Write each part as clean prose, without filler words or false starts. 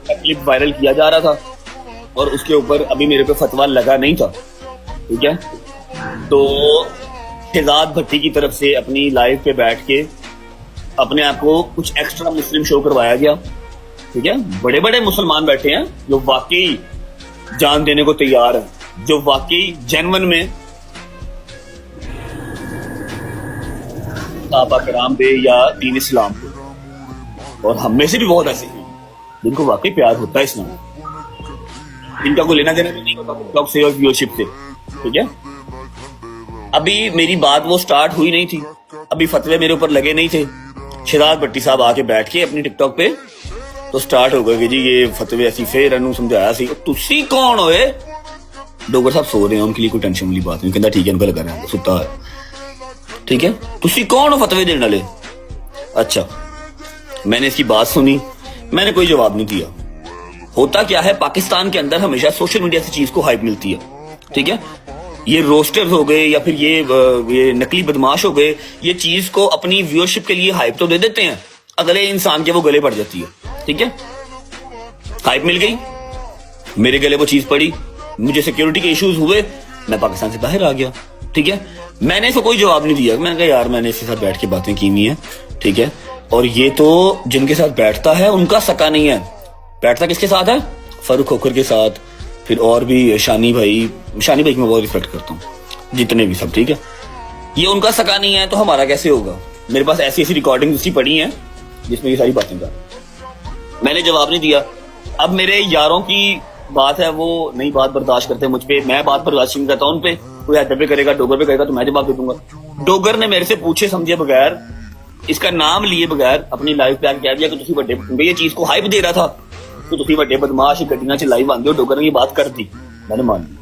Clip viral किया जा रहा था और उसके ऊपर अभी मेरे पे फतवा लगा नहीं था, ठीक है। तो शहजाद भट्टी की तरफ से अपनी लाइव पे बैठ के अपने आप को कुछ एक्स्ट्रा मुस्लिम शो करवाया गया, ठीक है। बड़े बड़े मुसलमान बैठे हैं जो वाकई जान देने को तैयार है, जो वाकई जेन्युइन में सहाबा किराम पे या दीन इस्लाम पे, और हम में से भी बहुत ऐसे हैं जिनको वाकई प्यार होता है इस्लाम, इनका कोई लेना देना भी नहीं होता ब्लॉग से और व्यूअरशिप से, ठीक है। अभी मेरी बात वो स्टार्ट हुई नहीं थी, अभी फतवे मेरे ऊपर लगे नहीं थे, शहजाद भट्टी साहब आके बैठ के अपनी टिकटॉक पे तो स्टार्ट हो गया कि जी ये फतवे ऐसी फिर इन्होंने समझाया सी, तुसी कौन होए। डोगर साहब सो रहे हैं, उनके लिए कोई टेंशन वाली बात नहीं, कहता ठीक है उनका लगा रहा है सुता है, ठीक है। तुसी कौन हो फतवे देने वाले। अच्छा, मैंने इसकी बात सुनी, मैंने कोई जवाब नहीं दिया। होता क्या है, पाकिस्तान के अंदर हमेशा सोशल मीडिया से चीज को हाइप मिलती है, ठीक है। ये रोस्टर्स हो गए या फिर ये नकली बदमाश हो गए, ये चीज को अपनी व्यूअरशिप के लिए हाइप तो दे देते हैं, अगले इंसान के वो गले पड़ जाती है, ठीक है। हाइप मिल गई, मेरे गले वो चीज पड़ी, मुझे सिक्योरिटी के इश्यूज हुए, मैं पाकिस्तान से बाहर आ गया, ठीक है। मैंने इसको कोई जवाब नहीं दिया, मैंने कहा यार मैंने इसके साथ बैठ के बातें की हुई है, ठीक है। और ये तो जिनके साथ बैठता है उनका सका नहीं है, बैठता किसके साथ है, फारूक खोखर के साथ, फिर और भी शानी भाई की मैं बहुत रिस्पेक्ट करता हूँ, जितने भी सब, ठीक है। ये उनका सका नहीं है तो हमारा कैसे होगा। मेरे पास ऐसी ऐसी रिकॉर्डिंग उसकी पड़ी है जिसमें ये सारी बातें कर, मैंने जवाब नहीं दिया। अब मेरे यारों की बात है, वो नई बात बर्दाश्त करते हैं मुझ पे, मैं बात बर्दाश्त नहीं करता उन पे। कोई हैदर पे करेगा, डोगर पे करेगा तो मैं जवाब दे दूंगा। डोगर ने मेरे से पूछे समझे बगैर, इसका नाम लिए बगैर अपनी लाइव पे कह दिया कि तुसी बड़े, ये चीज को हाइप दे रहा था तो तुसी बड़े बदमाश गड्डियां च लाइव आंदे हो। डोगर ने ये बात कर दी, मैंने मान ली।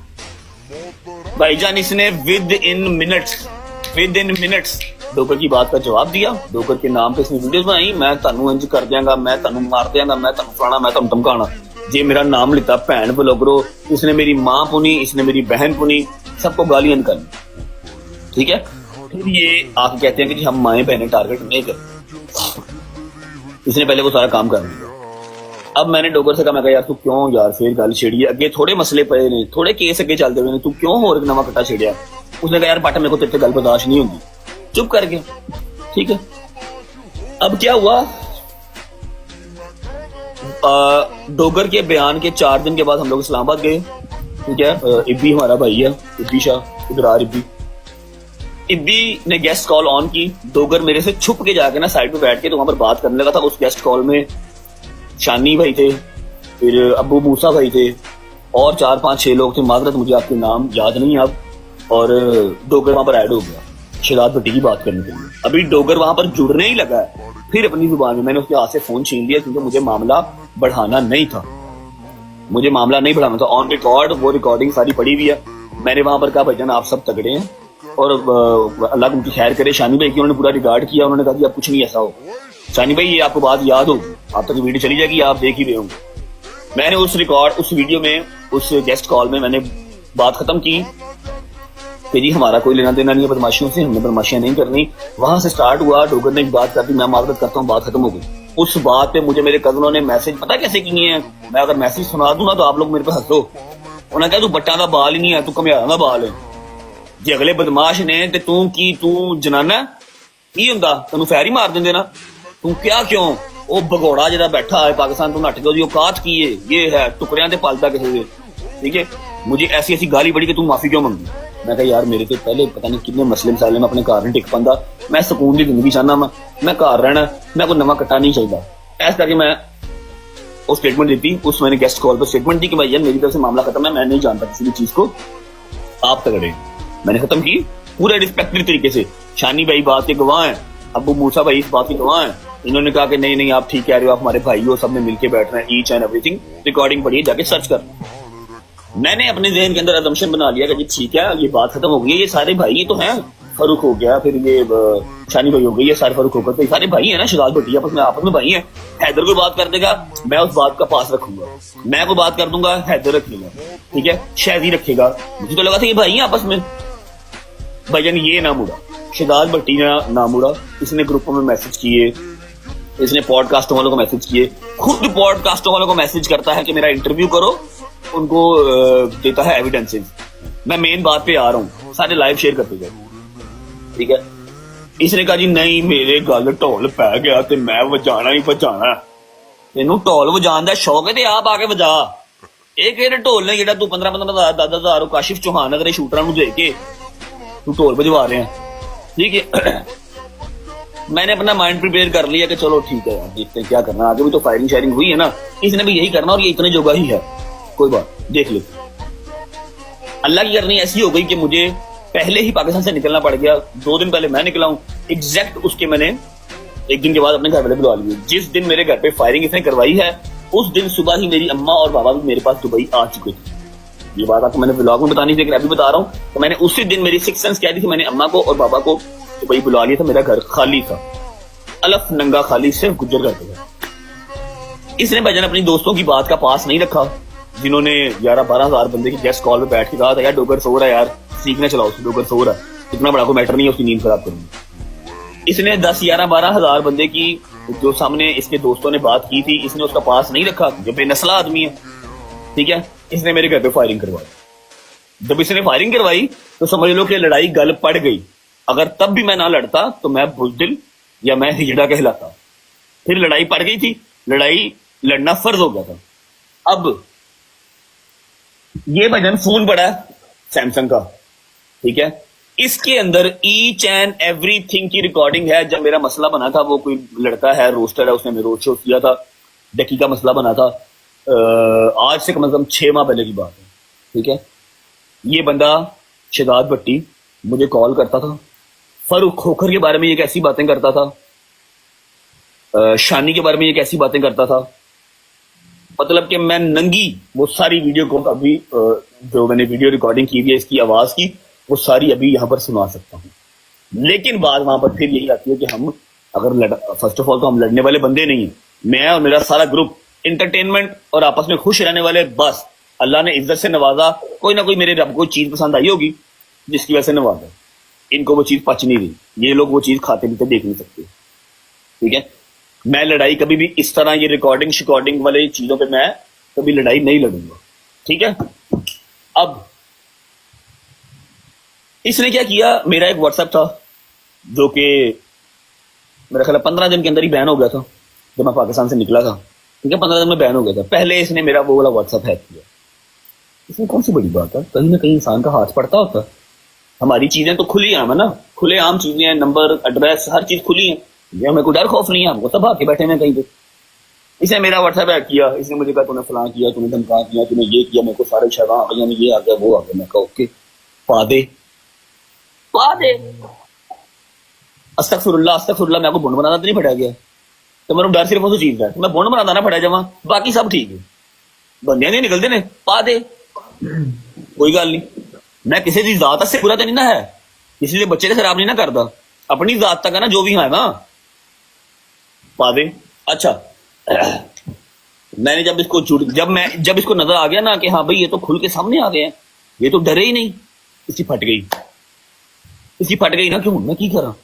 भाईजान इसने विद इन मिनट्स डोगर की बात का जवाब दिया। डोगर के नाम पे इसने वीडियोस बनाई, मैं तानू इंज कर दियांगा, मैं तानू मार दियांगा, मैं तानू फलाना, मैं तानू धमकाना। जे मेरा नाम लिता भैन ब्लॉगरो, इसने मेरी मां पुनी, इसने मेरी बहन पुनी, सबको गालियां निकाली, ठीक है। फिर ये आके कहते हैं कि जी हम माएं बहनें टारगेट नहीं कर, इसने पहले वो सारा काम कर लिया। अब मैंने डोगर से कहा, मैं कहा यार तू क्यों यार फिर गल छेड़ी, अगे थोड़े मसले पे ने, थोड़े केस अगे चलते हुए ने, तू क्यों होर नवा कट्टा छेड़िया। उसने कहा यार बट मेरे को तेरे से गल बर्दाश्त नहीं होगी, चुप कर गया, ठीक है। अब क्या हुआ, डोगर के बयान के 4 दिन के बाद हम लोग इस्लामाबाद गए, ठीक है। इब्बी हमारा भाई है, इब्बी शाह, इब्रार इब्बी, इब्बी ने गेस्ट कॉल ऑन की। डोगर मेरे से छुप के जाके ना साइड पे बैठ के तो वहां पर बात करने लगा था। उस गेस्ट कॉल में शानी भाई थे, फिर अबू मूसा भाई थे, और 4-5-6 लोग थे, माजरत मुझे आपके नाम याद नहीं अब। और डोगर वहां पर ऐड हो गया शहजाद भट्टी की बात करने के लिए। अभी डोगर वहां पर जुड़ने ही लगा है, फिर अपनी जुबान में मैंने उसके हाथ से फोन छीन लिया, क्योंकि मुझे मामला बढ़ाना नहीं था, मुझे मामला नहीं बढ़ाना था। ऑन रिकॉर्ड वो रिकॉर्डिंग सारी पड़ी हुई है। मैंने वहां पर कहा भाईजान आप सब तगड़े हैं और अल्लाह उनकी खैर करे। शानी भाई की उन्होंने पूरा रिकॉर्ड किया, उन्होंने कहा कि कुछ नहीं ऐसा हो। शानी भाई ये आपको बात याद हो, आप तक वीडियो चली जाएगी, आप देख ही रहे होंगे। मैंने उस वीडियो में, उस गेस्ट कॉल में मैंने बात खत्म की कि जी हमारा कोई लेना देना नहीं है बदमाशियों से, हमने बदमाशियां नहीं करनी। वहां से स्टार्ट हुआ, डोगर ने एक बात कर दी, मैं माजरत करता हूँ, बात खत्म हो गई। उस बात पे मुझे मेरे कजनों ने मैसेज पता कैसे किए हैं, मैं अगर मैसेज सुना दूं ना तो आप लोग मेरे पे हंसो। उन्होंने कहा तू बट्टा का बाल ही नहीं है, तू कमियारा का बाल है। जे अगले बदमाश ने ते तू जनाना की हुंदा, तेनू फैर ही मार देंदे ना। तू क्या क्यों वो भगौड़ा जरा बैठा है पाकिस्तान, तू नट के ओदी औकात की है, ये है टुकड़ियां ते पालता किसी दे, ठीक है। मुझे ऐसी ऐसी गाली बड़ी कि तू माफी क्यों मंगी। मैं कहा यार मेरे तो पहले पता नहीं कितने मसले मसाले में अपने घर नहीं टिक पांदा, मैं सुकून की जिंदगी चाहना मैं घर रहना, मैं कोई नवा कट्टा नहीं चाहिए। ऐसा करके मैं वो स्टेटमेंट दी। उस मैंने गेस्ट कॉल पर स्टेटमेंट दी कि भाई यार मेरी तरफ से मामला खत्म है, मैं नहीं जानता किसी भी चीज को, आप तगड़े। मैंने खत्म की पूरे रिस्पेक्टेड तरीके से। शानी भाई बात के गवाह हैं, अबू मूसा भाई इस बात के गवाह हैं। इन्होंने कहा कि नहीं नहीं आप ठीक कह रहे हो, आप हमारे भाई हो, सबने मिलके बैठना है, ईच एंड एवरीथिंग। रिकॉर्डिंग पड़ी है, जाके सर्च कर। मैंने अपने जहन के अंदर अजम्पशन बना लिया कि जी ठीक है ये बात खत्म हो गई है, ये सारे भाई ही तो हैं। फारूक हो गया, फिर ये शानी भाई हो गई, ये सारे फारूक होकर तो सारे भाई है ना, शहजाद भट्टी आपस में भाई हैं। हैदर कोई बात कर देगा मैं उस बात का पास रखूंगा, मैं कोई बात कर दूंगा हैदर रखेगा, ठीक है, शहजी रखेगा। मुझे तो लगा था ये भाई हैं आपस में। भाईजान ये ना मुड़ा, शहजाद भट्टी ना मुड़ा, इसने ग्रुपों में मैसेज किए, इसने पॉडकास्टों वालों को मैसेज किए, खुद पॉडकास्टों वालों को मैसेज करता है कि मेरा इंटरव्यू करो, उनको देता है एविडेंसेस। मैं मेन बात पे आ रहा हूँ, सारे लाइव शेयर करते गए, ठीक है। इसने कहा जी नहीं मेरे गल ढोल पै गया ते मैं वजाना ही वजाना। तेनू ढोल वजान दा शौक है ते आप आके वजा। ਇਹ ਕਿਹੜੇ ਢੋਲ ਨੇ ਜਿਹੜਾ ਤੂੰ 15-15 10,000 ਕਾਸ਼ਿਫ ਚੌਹਾਨ ਅਗਰੇ ਸ਼ੂਟਰਾਂ ਨੂੰ ਦੇ ਕੇ तू ढोल बजवा रहे हैं, ठीक है। मैंने अपना माइंड प्रिपेयर कर लिया कि चलो ठीक है यार, देखते हैं क्या करना, आगे भी तो फायरिंग शायरिंग हुई है ना, इसने भी यही करना और ये इतने जोगा ही है, कोई बात देख ले। अल्लाह की करनी ऐसी हो गई कि मुझे पहले ही पाकिस्तान से निकलना पड़ गया। 2 दिन पहले मैं निकला हूँ, एग्जैक्ट उसके मैंने 1 दिन के बाद अपने घर वाले बुला लिए। जिस दिन मेरे घर पे फायरिंग इसने करवाई है उस दिन सुबह ही मेरी अम्मा और बाबा भी मेरे पास दुबई आ चुके थे। ये बात आपको मैंने व्लॉग में बतानी थी, लेकिन अभी बता रहा हूँ। तो मैंने उसी दिन मेरी 6 सेंस कह दी थी, मैंने अम्मा को और बाबा को दुबई बुला लिया था। मेरा घर खाली था, अलफ नंगा खाली, सिर्फ गुज्जर घर था। इसने भजन अपनी दोस्तों की बात का पास नहीं रखा, जिन्होंने 11-12 हजार बंदे की गेस्ट कॉल पे बैठ के कहा था यार डोगर सो रहा है यार, सीखना चलाओ उसको, डोगर सो रहा है, इतना बड़ा कोई मैटर नहीं है उसकी नींद खराब करूंगी। इसने 10-11-12 हजार बंदे की जो सामने इसके दोस्तों ने बात की थी, इसने उसका पास नहीं रखा, जो बेनस्ला आदमी है, ठीक है। इसने मेरे घर पे फायरिंग करवाई। जब इसने फायरिंग करवाई तो समझ लो कि लड़ाई गल पड़ गई। अगर तब भी मैं ना लड़ता तो मैं बुजदिल या मैं हिजड़ा कहलाता। फिर लड़ाई पड़ गई थी, लड़ाई लड़ना फर्ज हो गया था। अब ये भजन फोन पड़ा है सैमसंग का, ठीक है। इसके अंदर ईच एंड एवरीथिंग की रिकॉर्डिंग है। जब मेरा मसला बना था, वो कोई लड़का है रोस्टर है, उसने मेरे रोड शो किया था, डकी का मसला बना था, आज से कम से कम 6 माह पहले की बात है, ठीक है। ये बंदा शहजाद भट्टी मुझे कॉल करता था, फरूक खोखर के बारे में ये कैसी बातें करता था, शानी के बारे में ये कैसी बातें करता था। मतलब कि मैं नंगी वो सारी वीडियो को अभी जो मैंने वीडियो रिकॉर्डिंग की हुई है इसकी आवाज की, वो सारी अभी यहाँ पर सुना सकता हूँ। लेकिन बात वहां पर फिर यही आती है कि हम अगर फर्स्ट ऑफ ऑल तो हम लड़ने वाले बंदे नहीं है। मैं और मेरा सारा ग्रुप इंटरटेनमेंट और आपस में खुश रहने वाले, बस अल्लाह ने इज्जत से नवाजा, कोई ना कोई मेरे रब को चीज पसंद आई होगी जिसकी वजह से नवाजा। इनको वो चीज पच नहीं रही, ये लोग वो चीज खाते पीते देख नहीं सकते, ठीक है। मैं लड़ाई कभी भी इस तरह ये रिकॉर्डिंग शिकॉर्डिंग वाले चीजों पे मैं कभी लड़ाई नहीं लड़ूंगा, ठीक है। अब इसने क्या किया, मेरा एक व्हाट्सएप था जो कि मेरा ख्याल 15 दिन के अंदर ही बैन हो गया था जब मैं पाकिस्तान से निकला था, ठीक है। 15 दिन में बैन हो गया था। पहले इसने मेरा वो वाला व्हाट्सएप हैक किया। इसमें कौन सी बड़ी बात है, कहीं ना कहीं इंसान का हाथ पड़ता होता है। हमारी चीजें तो खुली आम है ना, खुले आम चीजें हैं, नंबर एड्रेस हर चीज खुली है, ये हमें कोई डर खौफ नहीं है, हमको सब आके बैठे हैं कहीं पे। इसने मेरा व्हाट्सएप हैक किया, इसने मुझे कहा तूने फलां किया, तूने धमका किया, तूने ये किया, मेरे को सारे शर्मा आ गए, ये आ गया वो आ गया। मैं कहा ओके पा दे अस्तगफिरुल्लाह अस्तगफिरुल्लाह, मैं आपको बुंड बनाना तो नहीं फटा गया, तो मेरे डर सिर्फ उस चीज का मैं बुंड बनाना ना फटा जावा, बाकी सब ठीक है, बंदे नहीं निकलते ने पा दे, कोई गल नहीं। मैं किसी की जात से बुरा तो नहीं ना है, किसी के बच्चे खराब नहीं ना करता, अपनी जात तक है ना जो भी है ना पा दे। अच्छा मैंने जब इसको नजर आ गया ना कि हाँ भाई ये तो खुल के सामने आ गए हैं, ये तो डरे ही नहीं, इसकी फट गई ना, क्यों मैं की करा,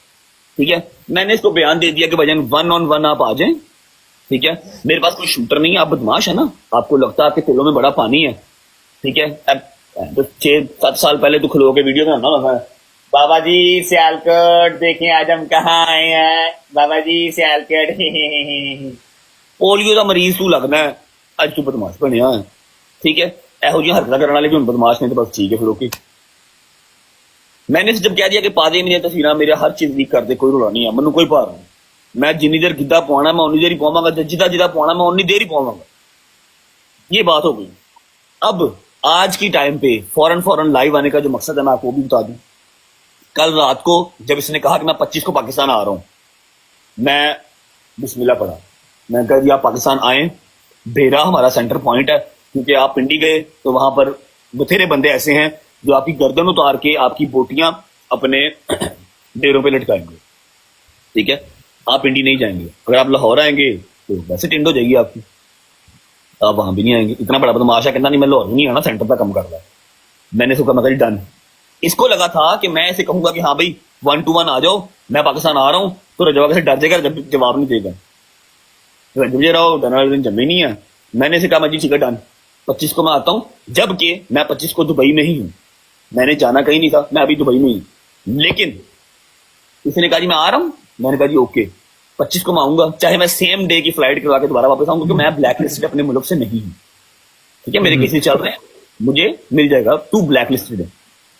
ठीक है। मैंने इसको बयान दे दिया कि भजन 1 on 1 आप आ जाएं, ठीक है। मेरे पास कोई शूटर नहीं है, आप बदमाश है ना, आपको लगता है आपके दिलों में बड़ा पानी है, ठीक है। तो 6-7 साल पहले तो खलो के वीडियो बनाना होगा, बाबा जी सियालकोट देखें आज हम कहाँ आए हैं, बाबा जी सियालकोट पोलियो का मरीज तू लगना है, अज तू बदमाश बनया है, ठीक है। ਇਹੋ ਜਿਹੀ हरकत करने वाले भी बदमाश ने तो बस ठीक है फिर ओके। मैंने जब कह दिया कि पा दे मेरी तस्वीर, मेरा हर चीज लीक कर दे, कोई रोला नहीं है, मैनू कोई भार नहीं, मैं जिन्नी देर गिद्दा पवाना मैं उन्नी देर ही पवांगा, जिदा पवाना मैं उन्नी देर ही पवांगा। ये बात हो गई। अब आज की टाइम पे फौरन लाइव आने का जो मकसद है मैं आपको भी बता दूं। कल रात को जब इसने कहा कि मैं 25 को पाकिस्तान आ रहा हूं, मैं बिस्मिल्लाह पढ़ा, मैं कह दिया आप पाकिस्तान आए, बेरा हमारा सेंटर पॉइंट है, क्योंकि आप पिंडी गए तो वहां पर बथेरे बंदे ऐसे हैं जो आपकी गर्दन उतार के आपकी बोटियां अपने डेरों पे लटकाएंगे, ठीक है। आप पिंडी नहीं जाएंगे, अगर आप लाहौर आएंगे तो वैसे टिंड हो जाएगी आपकी, आप वहां भी नहीं आएंगे। इतना बड़ा बदमाश है, कहना नहीं मैं लाहौर नहीं आना, सेंटर पर कम कर रहा है। मैंने इसको कहा डन। इसको लगा था कि मैं ऐसे कहूंगा कि हाँ भाई 1 to 1 आ जाओ, मैं पाकिस्तान आ रहा हूं, तो रजवा से डर जाएगा, जवाब नहीं देगा। मुझे रहो धन वाले दिन जमे नहीं है। मैंने इसे कहा मैं जी टिकट डन, 25 को मैं आता हूँ, जबकि मैं 25 को दुबई में ही हूँ, मैंने जाना कहीं नहीं था, मैं अभी दुबई में ही हूँ। लेकिन उसने कहा जी मैं आ रहा हूँ, मैंने कहा जी ओके 25 को मैं आऊंगा, चाहे मैं सेम डे की फ्लाइट करवा के दोबारा वापस आऊँ, क्योंकि मैं ब्लैक लिस्टेड अपने मुल्क से नहीं हूँ। ठीक है, मेरे केसेस चल रहे हैं, मुझे मिल जाएगा, तू ब्लैक लिस्टेड है,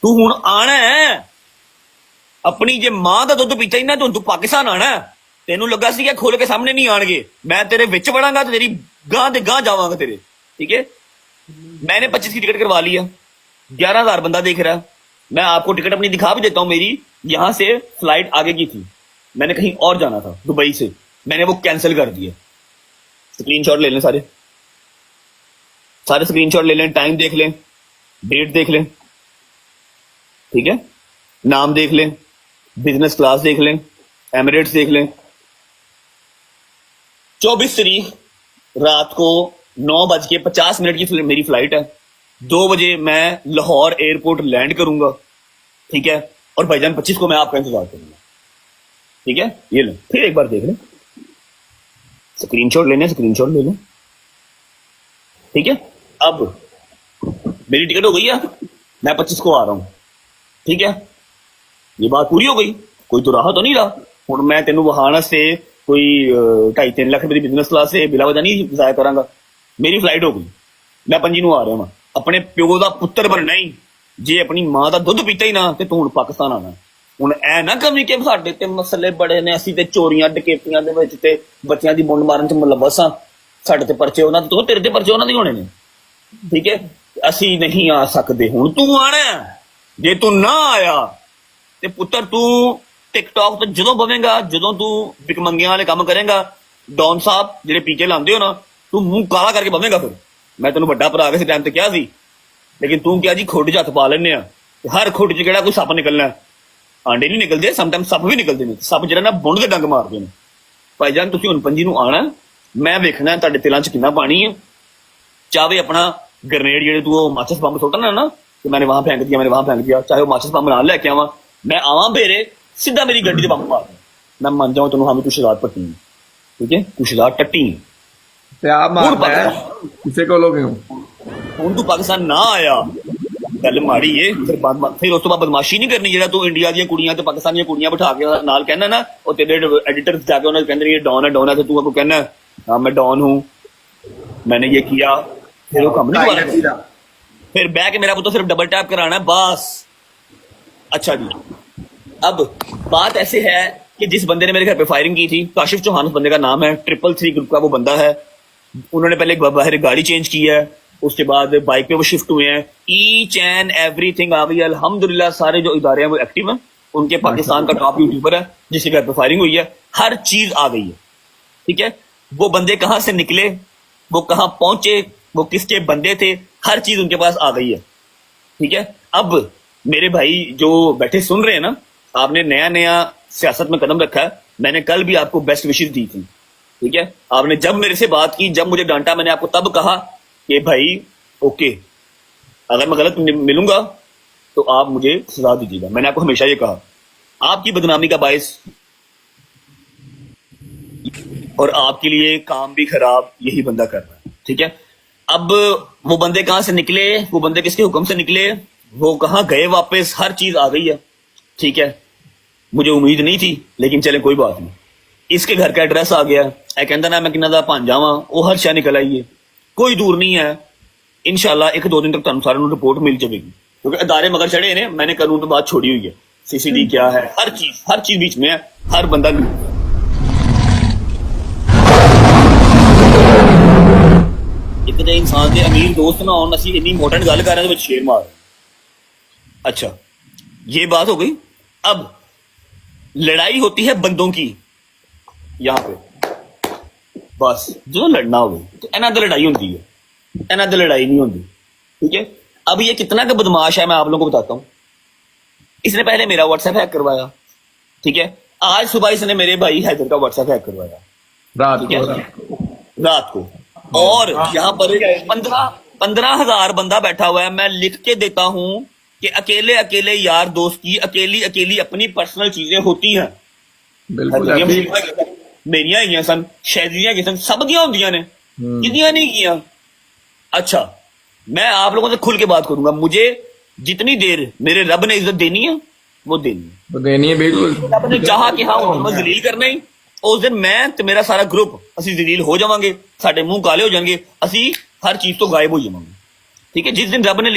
तू हूं आना है। अपनी जे मां का दुध पीता ही ना तू पाकिस्तान आना है। तेनू लगा सी खोल के सामने नहीं आएंगे, मैं तेरे विच बढ़ांगा तो तेरी गां दे गां जावांगा तेरे। ठीक है, मैंने 25 की टिकट करवा ली है, 11,000 बंदा देख रहा है। मैं आपको टिकट अपनी दिखा भी देता हूं, मेरी यहां से फ्लाइट आगे की थी, मैंने कहीं और जाना था दुबई से, मैंने वो कैंसिल कर दिया। स्क्रीनशॉट ले लें, सारे स्क्रीनशॉट ले लें, टाइम देख लें, डेट देख लें, ठीक है, नाम देख लें, बिजनेस क्लास देख लें, एमिरेट्स देख लें। 24 तारीख रात को 9:50 की मेरी फ्लाइट है, 2 बजे मैं लाहौर एयरपोर्ट लैंड करूंगा। ठीक है, और भाईजान 25 को मैं आपका इंतजार करूंगा। ठीक है, ये लें, फिर एक बार देख लें, स्क्रीनशॉट लेने, स्क्रीनशॉट ले लें। ठीक है, अब मेरी टिकट हो गई है, मैं 25 को आ रहा हूं। ठीक है, ये बात पूरी हो गई, कोई तो राह तो नहीं रहा। हूं मैं तेन वहां से कोई 2.5-3 लाख रुपए की बिजनेस क्लास से बिला वजह नहीं जाया करांगा। मेरी फ्लाइट हो गई, मैं 25 ਨੂੰ आ रहा हाँ, अपने प्यो का पुत्र बनना ही, जे अपनी मां का दुध पीता ही ना तो तू पाकिस्तान आना। ਹੁਣ ਐ ਨਾ ਕਵੀ ਕਿ ਸਾਡੇ ਤੇ ਮਸਲੇ ਬੜੇ ਨੇ, ਅਸੀਂ ਤੇ ਚੋਰੀਆਂ ਡਕੈਤੀਆਂ ਦੇ ਵਿੱਚ ਤੇ ਬੱਚਿਆਂ ਦੀ ਮੁੰਡ ਮਾਰਨ ਚ ਮੁਲਵਸ ਆ, ਸਾਡੇ ਤੇ ਪਰਚੇ ਉਹਨਾਂ ਦੇ, ਤੇਰੇ ਤੇ ਪਰਚੇ ਉਹਨਾਂ ਦੇ ਹੋਣੇ ਨੇ। ਠੀਕ ਹੈ, ਅਸੀਂ ਨਹੀਂ ਆ ਸਕਦੇ, ਹੁਣ ਤੂੰ ਆਣਾ। ਜੇ ਤੂੰ ਨਾ ਆਇਆ ਤੇ ਪੁੱਤਰ ਤੂੰ ਟਿਕਟੌਕ ਤੇ ਜਦੋਂ ਬਵੇਂਗਾ, ਜਦੋਂ ਤੂੰ ਬਿਕਮੰਗਿਆਂ ਵਾਲੇ ਕੰਮ ਕਰੇਗਾ, ਡੌਨ ਸਾਹਿਬ ਜਿਹੜੇ ਪੀਕੇ ਲਾਉਂਦੇ ਹੋ ਨਾ, ਤੂੰ ਮੂੰਹ ਕਾਲਾ ਕਰਕੇ ਬਵੇਂਗਾ। ਫਿਰ ਮੈਂ ਤੈਨੂੰ ਵੱਡਾ ਭਰਾ ਕਿਸੇ ਟਾਈਮ ਤੇ ਕਿਹਾ ਸੀ, ਲੇਕਿਨ ਤੂੰ ਕਿਹਾ ਜੀ ਖੁੱਡ ਚ ਹੱਥ ਪਾ ਲੈਨੇ ਆ, ਹਰ ਖੁੱਡ ਚ ਕਿਹੜਾ ਕੋਈ ਸੱਪ ਨਿਕਲਣਾ, ਆਂਡੇ ਨਹੀਂ ਨਿਕਲਦੇ, ਸਮਟਾਈਮ ਸੱਪ ਵੀ ਨਿਕਲਦੇ ਨੇ, ਸੱਪ ਜਿਹੜਾ ਨਾ ਬੁੰਡ ਦੇ ਡੰਗ ਮਾਰਦੇ ਨੇ। ਭਾਈਜਾਨ ਤੁਸੀਂ ਹੁਣ 25 ਨੂੰ ਆਣਾ, ਮੈਂ ਵੇਖਣਾ ਤੁਹਾਡੇ ਤਿਲਾਂ ਚ ਕਿੰਨਾ ਪਾਣੀ ਹੈ। ਚਾਹੇ ਆਪਣਾ ਗ੍ਰਨੇਡ ਜਿਹੜੇ ਤੂੰ ਉਹ ਮਾਚਸ ਬੰਬ ਸੁੱਟਣਾ ਨਾ, ਕਿ ਮੈंने वहां फेंक दिया, मैंने वहां फेंक दिया, चाहे वो माचस बम ਨਾਲ ਲੈ ਕੇ ਆਵਾਂ, मैं आवां बेरे सीधा मेरी गड्डी से बम मार, मैं मान जाऊं तेनों, हाँ तू शरारत पट्टी। ठीक है, तू शरारत टट्टी ਤੇ ਆ ਮਾਰਦਾ ਹੈ ਕਿਸੇ ਕੋਲੋਂ ਕਿਉਂ? ਹੁਣ ਤੂੰ ਪਾਕਿਸਤਾਨ ਨਾ ਆਇਆ, ਗੱਲ ਮਾੜੀ ਏ। ਫਿਰ ਉਸ ਤੋਂ ਬਾਅਦ ਬਦਮਾਸ਼ੀ ਨਹੀਂ ਕਰਨੀ, ਜਿਹੜਾ ਤੂੰ ਇੰਡੀਆ ਦੀਆਂ ਕੁੜੀਆਂ ਤੇ ਪਾਕਿਸਤਾਨ ਦੀਆਂ ਕੁੜੀਆਂ ਬਿਠਾ ਕੇ ਨਾਲ ਕਹਿੰਦਾ ਨਾ, ਉਹ ਤੇਰੇ एडिटर्स जाके उन्हें कहते ये डॉन है, डॉन है, तो तू आपको कहना हाँ मैं डॉन हूँ, मैंने ये किया, फिर वो काम नहीं दोबारा, फिर बह के मेरा पुत्र सिर्फ डबल टैप कराना है बस। अच्छा जी, अब बात ऐसे है कि जिस बंदे ने मेरे घर पे फायरिंग की थी, काशिफ चौहान उस बंदे का नाम है, 333 ग्रुप का वो बंदा है। उन्होंने पहले बाहर गाड़ी चेंज की है, उसके बाद बाइक पे वो शिफ्ट हुए हैं, ईच एंड एवरीथिंग आ गई। अल्हम्दुलिल्लाह सारे जो इदारे हैं वो एक्टिव हैं, उनके पाकिस्तान का टॉप यूट्यूबर है जिसके घर पे फायरिंग हुई है, हर चीज आ गई है। ठीक है, वो बंदे कहाँ से निकले, वो कहाँ पहुंचे, वो किसके बंदे थे, हर चीज उनके पास आ गई है। ठीक है, अब मेरे भाई जो बैठे सुन रहे हैं ना, आपने नया नया सियासत में कदम रखा है, मैंने कल भी आपको बेस्ट विशेष दी थी। ठीक है, आपने जब मेरे से बात की, जब मुझे डांटा, मैंने आपको तब कहा कि भाई ओके, अगर मैं गलत मिलूंगा तो आप मुझे सजा दीजिएगा। मैंने आपको हमेशा ये कहा, आपकी बदनामी का बायस और आपके लिए काम भी खराब यही बंदा कर रहा है। ठीक है, अब वो बंदे कहां से निकले, वो बंदे किसके हुक्म से निकले, वो कहां गए वापस, हर चीज आ गई है। ठीक है, मुझे उम्मीद नहीं थी, लेकिन चले कोई बात नहीं, इसके घर का एड्रेस आ गया, कहता ना मैं किन्ना दा भांजा वा, वो हर शह निकल आई है, कोई दूर नहीं है। इंशाल्लाह 1-2 दिन तक तुहानू सारे नू रिपोर्ट मिल जाएगी, क्योंकि अदारे मगर चढ़े ने, मैंने कानून तो बात छोड़ी हुई है, सीसीडी क्या है, हर चीज बीच में है, हर बंदा एक तो इंसान के अमीर दोस्त ना होना, असी इतनी इंपॉर्टेंट गल कर रहे हैं शेर मार। अच्छा, ये बात हो गई। अब लड़ाई होती है बंदों की यहाँ पे, बस जो लड़ना हो तो इन्हों तो लड़ाई होती है, इन्हों तो लड़ाई नहीं होती। ठीक है, अब ये कितना का बदमाश है मैं आप लोगों को बताता हूँ। इसने पहले मेरा व्हाट्सएप हैक करवाया, ठीक है, आज सुबह इसने मेरे भाई हैदर का व्हाट्सएप हैक करवाया रात को, और यहाँ पर 15,000 बंदा बैठा हुआ है। मैं लिख के देता हूं कि अकेले अकेले यार दोस्त की अकेली अकेली अपनी पर्सनल चीजें होती हैं। मेरियां हैगियां सन, शैदियां हैगियां सन, सब दियां होंदियां ने, किदियां नहीं किया। अच्छा, मैं आप लोगों से खुल के बात करूंगा, मुझे जितनी देर मेरे रब ने इज्जत देनी है वो देनी है। तो देनी है बिल्कुल। रब ने चाहा कि हाँ मैं जलील करना ही, उस दिन मैं ਤੇ ਮੇਰਾ ਸਾਰਾ ਗਰੁੱਪ ਅਸੀਂ ਜ਼ਲੀਲ ਹੋ ਜਾਵਾਂਗੇ, ਸਾਡੇ ਮੂੰਹ ਕਾਲੇ ਹੋ ਜਾਣਗੇ, ਅਸੀਂ ਹਰ ਚੀਜ਼ ਤੋਂ ਗਾਇਬ ਹੋ ਜਾਵਾਂਗੇ। ਠੀਕ ਹੈ, ਜਿਸ ਦਿਨ ਰੱਬ ਨੇ